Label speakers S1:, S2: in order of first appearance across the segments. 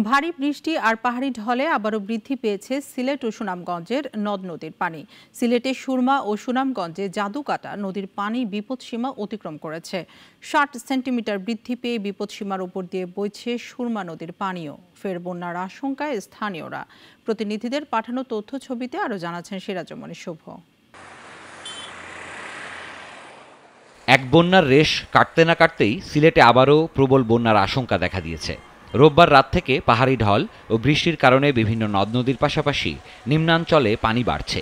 S1: ভারী বৃষ্টি আর পাহাড়ি ঢলে আবারও বৃদ্ধি পেয়েছে সিলেট ও সুনামগঞ্জের নদ নদীর পানি। সিলেটে সুরমা ও সুনামগঞ্জে জাদুকাটা নদীর পানি বিপদসীমা অতিক্রম করেছে। ৬০ সেন্টিমিটার বৃদ্ধি পেয়ে বিপদসীমার উপর দিয়ে বইছে সুরমা নদীর পানিও। ফের বন্যার আশঙ্কায় স্থানীয়রা। প্রতিনিধিদের পাঠানো তথ্য ছবিতে আরও জানাচ্ছেন সিরাজুমনি শুভ।
S2: এক বন্যার রেশ কাটতে না কাটতেই সিলেটে আবারও প্রবল বন্যার আশঙ্কা দেখা দিয়েছে। রোববার রাত থেকে পাহাড়ি ঢল ও বৃষ্টির কারণে বিভিন্ন নদ নদীর পাশাপাশি নিম্নাঞ্চলে পানি বাড়ছে।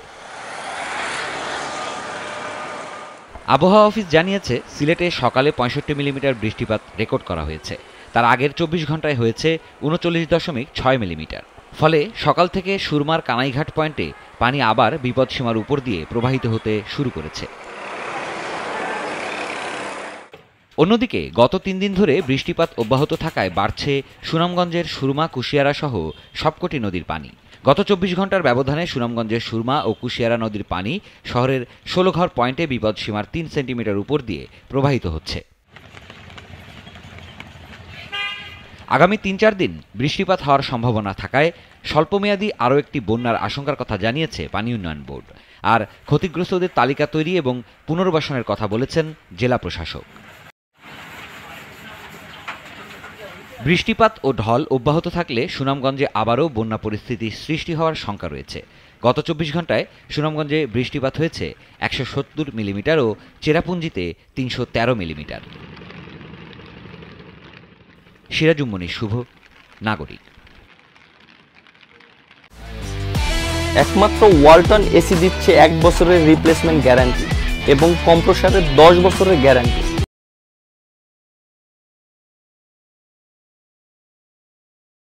S2: আবহাওয়া অফিস জানিয়েছে, সিলেটে সকালে ৬৫ মিলিমিটার বৃষ্টিপাত রেকর্ড করা হয়েছে। তার আগের ২৪ ঘন্টায় হয়েছে ৩৯.৬ মিলিমিটার। ফলে সকাল থেকে সুরমার কানাইঘাট পয়েন্টে পানি আবার বিপদসীমার উপর দিয়ে প্রবাহিত হতে শুরু করেছে। অন্যদিকে গত ৩ দিন ধরে বৃষ্টিপাত অব্যাহত থাকায় বাড়ছে সুনামগঞ্জের সুরমা, কুশিয়ারা সহ সবকটি নদীর পানি। গত ২৪ ঘন্টার ব্যবধানে সুনামগঞ্জের সুরমা ও কুশিয়ারা নদীর পানি শহরের ১৬ ঘর পয়েন্টে বিপদসীমার ৩ সেন্টিমিটার উপর দিয়ে প্রবাহিত হচ্ছে। আগামী ৩-৪ দিন বৃষ্টিপাত হওয়ার সম্ভাবনা থাকায় স্বল্পমেয়াদী আরও একটি বন্যার আশঙ্কার কথা জানিয়েছে পানি উন্নয়ন বোর্ড। আর ক্ষতিগ্রস্তদের তালিকা তৈরি এবং পুনর্বাসনের কথা বলেছেন জেলা প্রশাসক। বৃষ্টিপাত ও ঢল অব্যাহত থাকলে সুনামগঞ্জে আবারও বন্যা পরিস্থিতি সৃষ্টি হওয়ার শঙ্কা রয়েছে। গত ২৪ ঘন্টায় সুনামগঞ্জে বৃষ্টিপাত হয়েছে ১৭০ মিলিমিটার ও চেরাপুঞ্জিতে ৩১৩ মিলিমিটার। সিরাজুমনি শুভ, নাগরিক।
S3: একমাত্র ওয়ালটন এসি দিচ্ছে ১ বছরের রিপ্লেসমেন্ট গ্যারান্টি এবং কম্প্রেসারের ১০ বছরের গ্যারান্টি।